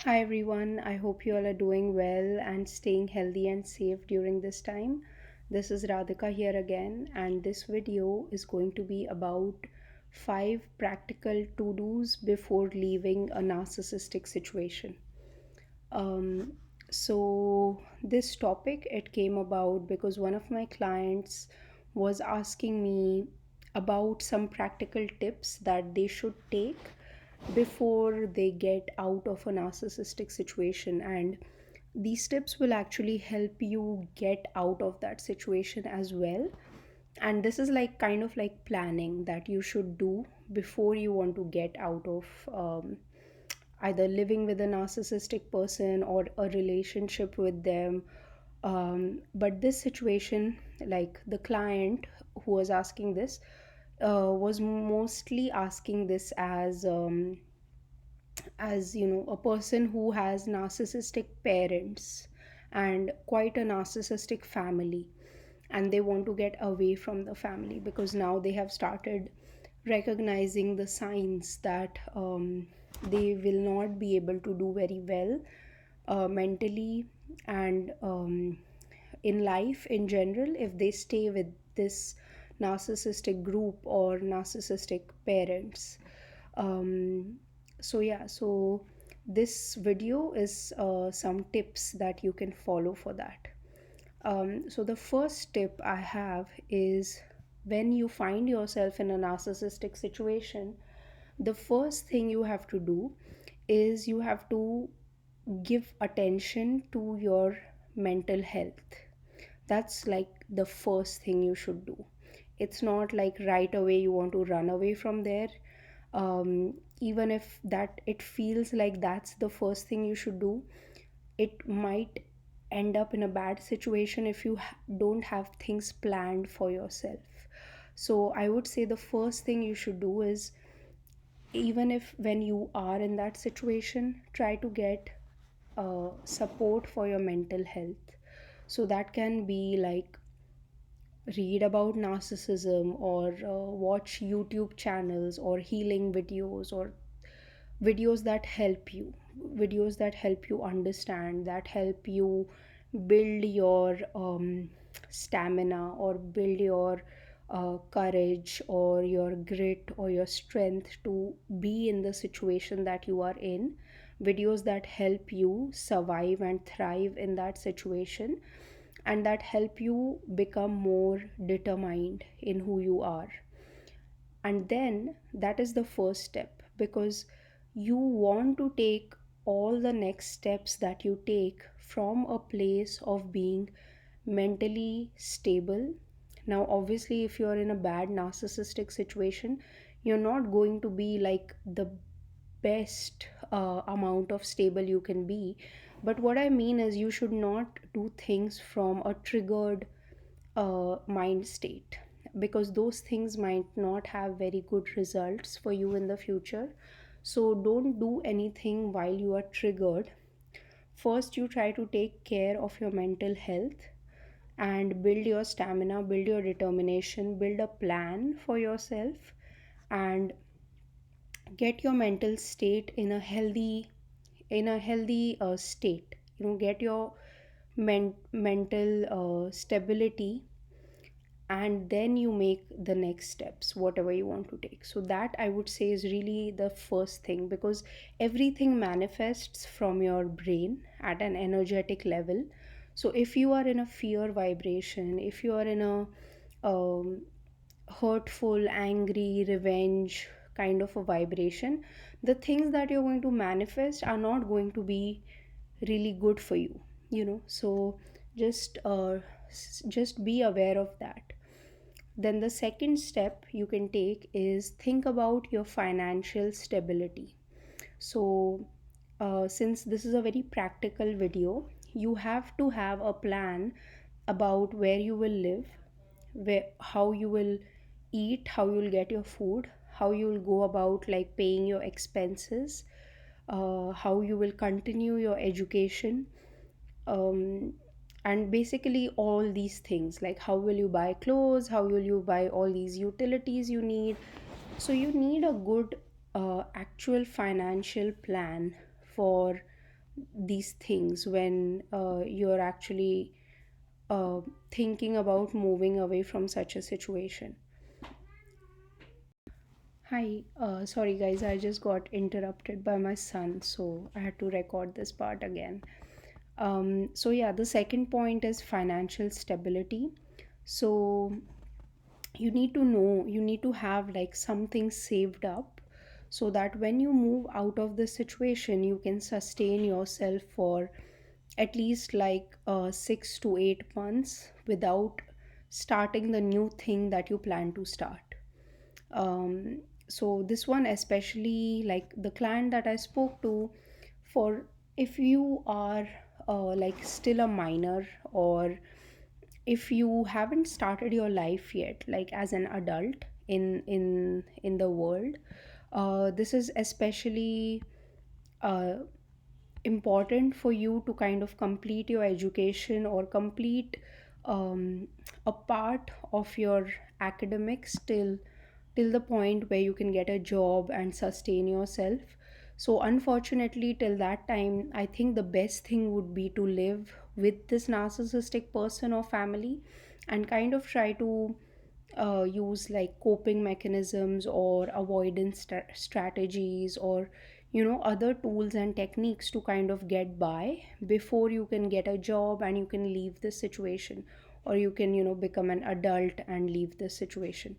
Hi everyone, I hope you all are doing well and staying healthy and safe during this time. This is Radhika here again, and this video is going to be about 5 practical to dos before leaving a narcissistic situation. Um, this topic it came about because one of my clients was asking me about some practical tips that they should take before they get out of a narcissistic situation, and these tips will actually help you get out of that situation as well. And this is like kind of like planning that you should do before you want to get out of either living with a narcissistic person or a relationship with them. But this situation, like the client who was asking this, was mostly asking this as a person who has narcissistic parents and quite a narcissistic family, and they want to get away from the family because now they have started recognizing the signs that they will not be able to do very well mentally and in life in general if they stay with this narcissistic group or narcissistic parents. Um, so yeah so this video is some tips that you can follow for that. So the first tip I have is, when you find yourself in a narcissistic situation, the first thing you have to do is you have to give attention to your mental health. That's like the first thing you should do. It's not like right away you want to run away from there. Even if that it feels like that's the first thing you should do, it might end up in a bad situation if you don't have things planned for yourself. So I would say the first thing you should do is, even if when you are in that situation, try to get support for your mental health. So that can be like read about narcissism or watch YouTube channels or healing videos or videos that help you, videos that help you understand, that help you build your stamina or build your courage or your grit or your strength to be in the situation that you are in. Videos that help you survive and thrive in that situation, and that help you become more determined in who you are. And then that is the first step, because you want to take all the next steps that you take from a place of being mentally stable. Now obviously if you're in a bad narcissistic situation, you're not going to be like the best amount of stable you can be. But what I mean is, you should not do things from a triggered mind state, because those things might not have very good results for you in the future. So don't do anything while you are triggered. First you try to take care of your mental health and build your stamina, build your determination, build a plan for yourself, and get your mental state in a healthy state. Get your mental stability, and then you make the next steps whatever you want to take. So that I would say is really the first thing, because everything manifests from your brain at an energetic level. So if you are in a fear vibration, if you are in a um, hurtful, angry, revenge kind of a vibration, the things that you're going to manifest are not going to be really good for you. So just just be aware of that. Then the second step you can take is think about your financial stability. So since this is a very practical video, you have to have a plan about where you will live, where how you will eat, how you will get your food, how you will go about like paying your expenses, how you will continue your education, um, and basically all these things, like how will you buy clothes, how will you buy all these utilities you need. So you need a good actual financial plan for these things when you're actually uh, thinking about moving away from such a situation. Hi, sorry guys, I just got interrupted by my son, so I had to record this part again. So, yeah, the second point is financial stability. So, you need to have like something saved up so that when you move out of the situation, you can sustain yourself for at least like 6 to 8 months without starting the new thing that you plan to start. So this one especially, like the client that I spoke to, for if you are like still a minor, or if you haven't started your life yet like as an adult in the world, this is especially uh, important for you to kind of complete your education or complete a part of your academics till the point where you can get a job and sustain yourself. So unfortunately, till that time, I think the best thing would be to live with this narcissistic person or family and kind of try to use like coping mechanisms or avoidance strategies, or other tools and techniques to kind of get by before you can get a job and you can leave this situation, or you can become an adult and leave this situation.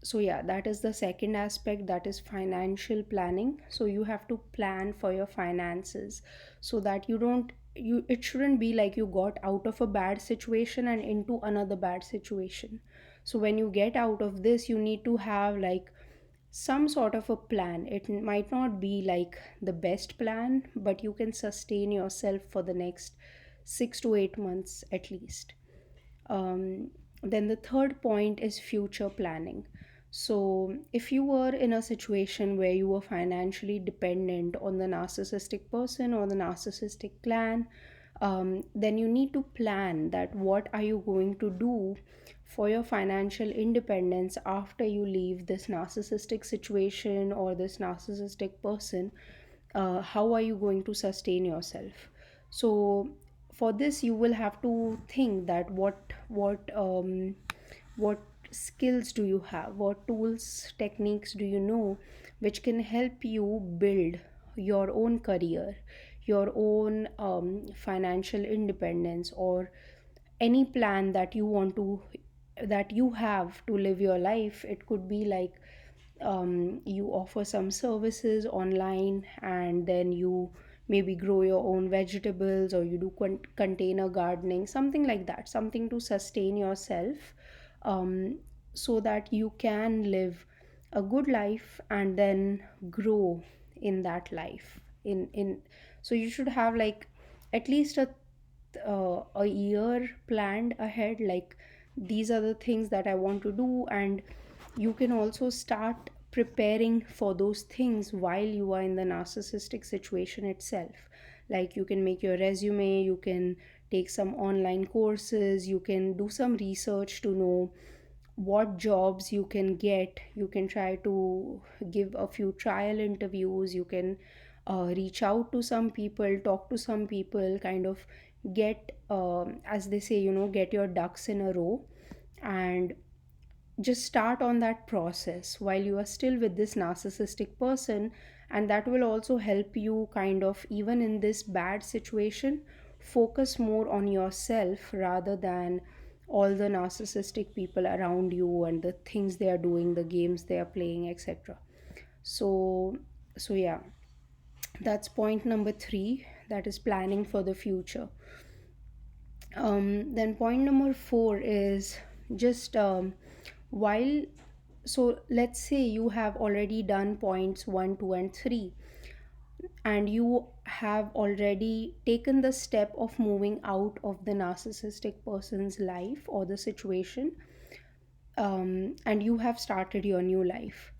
So yeah, that is the second aspect, that is financial planning. So you have to plan for your finances so that you don't you it shouldn't be like you got out of a bad situation and into another bad situation. So when you get out of this, you need to have like some sort of a plan. It might not be like the best plan, but you can sustain yourself for the next 6 to 8 months at least. Then the third point is future planning. So, if you were in a situation where you were financially dependent on the narcissistic person or the narcissistic clan, then you need to plan that what are you going to do for your financial independence after you leave this narcissistic situation or this narcissistic person. How are you going to sustain yourself? So for this, you will have to think that what skills do you have, what tools, techniques do you know, which can help you build your own career, your own financial independence, or any plan that you want to that you have to live your life. It could be like you offer some services online and then you maybe grow your own vegetables, or you do container gardening, something like that, something to sustain yourself, um, so that you can live a good life and then grow in that life. In So you should have like at least a year planned ahead, like these are the things that I want to do. And you can also start preparing for those things while you are in the narcissistic situation itself. Like you can make your resume, you can take some online courses, you can do some research to know what jobs you can get. You can try to give a few trial interviews, you can reach out to some people, talk to some people, kind of get as they say, get your ducks in a row, and just start on that process while you are still with this narcissistic person. And that will also help you kind of, even in this bad situation, focus more on yourself rather than all the narcissistic people around you and the things they are doing, the games they are playing, etc. So yeah, that's point number 3, that is planning for the future. Then point number 4 is just while so let's say you have already done points 1, 2, and 3, and you have already taken the step of moving out of the narcissistic person's life or the situation, and you have started your new life.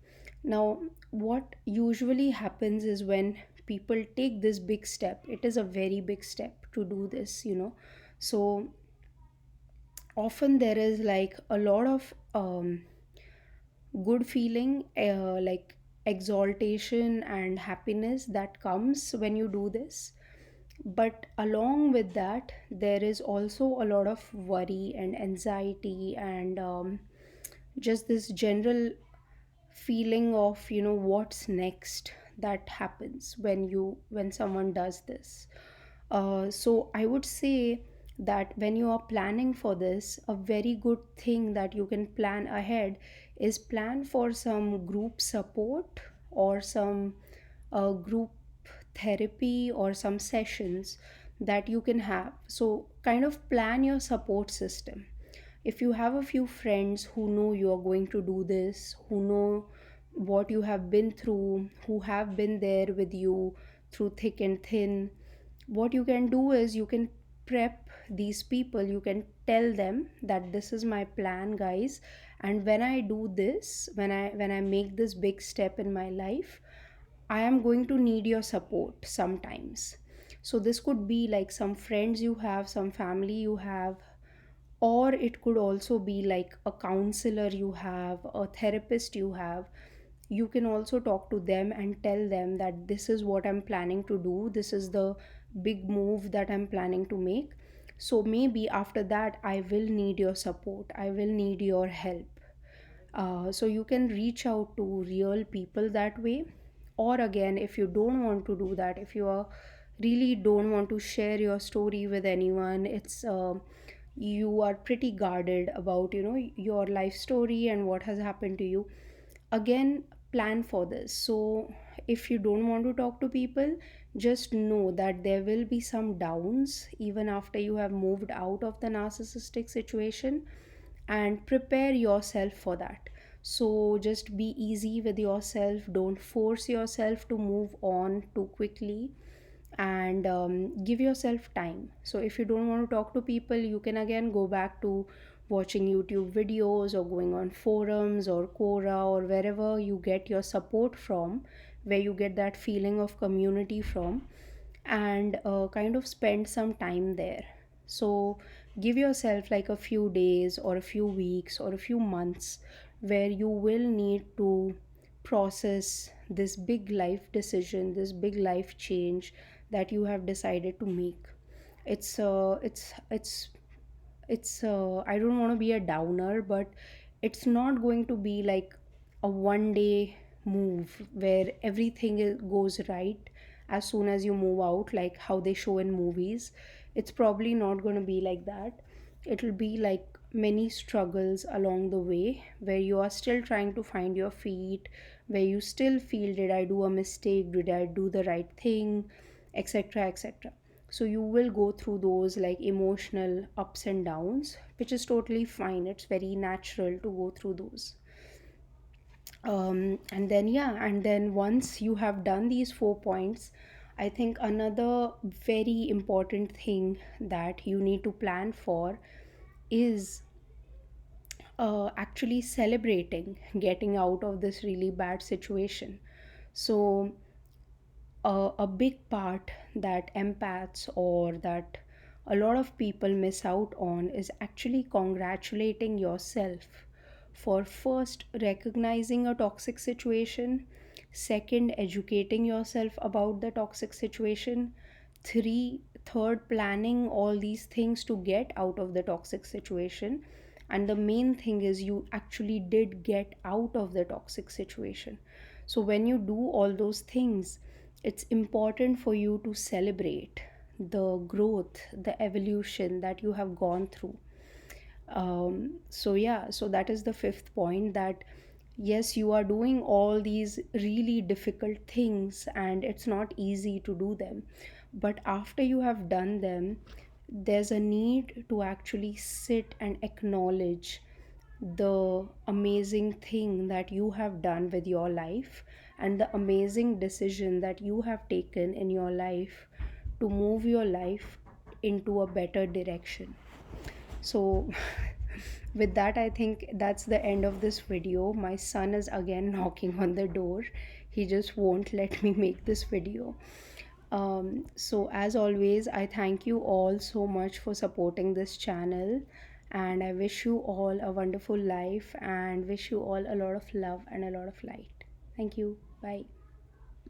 Now, what usually happens is when people take this big step, it is a very big step to do this. So often there is like a lot of good feeling, like exaltation and happiness that comes when you do this. But along with that, there is also a lot of worry and anxiety and just this general feeling of, what's next, that happens when someone does this. So I would say that when you are planning for this, a very good thing that you can plan ahead is plan for some group support or some group therapy or some sessions that you can have. So kind of plan your support system. If you have a few friends who know you are going to do this, who know what you have been through, who have been there with you through thick and thin, what you can do is you can prep these people. You can tell them that this is my plan, guys, and when I do this, when I make this big step in my life, I am going to need your support sometimes. So this could be like some friends you have, some family you have, or it could also be like a counselor you have, a therapist you have. You can also talk to them and tell them that this is what I'm planning to do, this is the big move that I'm planning to make. So maybe after that I will need your support, I will need your help. So you can reach out to real people that way. Or again, if you don't want to do that, if you are really don't want to share your story with anyone, it's you are pretty guarded about your life story and what has happened to you, again, plan for this. So if you don't want to talk to people, just know that there will be some downs even after you have moved out of the narcissistic situation, and prepare yourself for that. So just be easy with yourself, don't force yourself to move on too quickly, and give yourself time. So if you don't want to talk to people, you can again go back to watching YouTube videos or going on forums or Quora or wherever you get your support from, where you get that feeling of community from, and kind of spend some time there. So give yourself like a few days or a few weeks or a few months where you will need to process this big life decision, this big life change that you have decided to make. It's I don't want to be a downer, but it's not going to be like a one day move where everything goes right as soon as you move out, like how they show in movies. It's probably not going to be like that. It'll be like many struggles along the way where you are still trying to find your feet, where you still feel, did I do a mistake, did I do the right thing, etc., etc. So you will go through those like emotional ups and downs, which is totally fine. It's very natural to go through those. And then yeah, and then once you have done these 4 points, I think another very important thing that you need to plan for is actually celebrating getting out of this really bad situation. So a big part that empaths or that a lot of people miss out on is actually congratulating yourself for first recognizing a toxic situation, second, educating yourself about the toxic situation, third, planning all these things to get out of the toxic situation. And the main thing is you actually did get out of the toxic situation. So when you do all those things, it's important for you to celebrate the growth, the evolution that you have gone through. So yeah, so that is the fifth point, that yes, you are doing all these really difficult things and it's not easy to do them, but after you have done them, there's a need to actually sit and acknowledge the amazing thing that you have done with your life and the amazing decision that you have taken in your life to move your life into a better direction. So with that, I think that's the end of this video. My son is again knocking on the door. He just won't let me make this video. So as always, I thank you all so much for supporting this channel, and I wish you all a wonderful life and wish you all a lot of love and a lot of light. Thank you. Bye.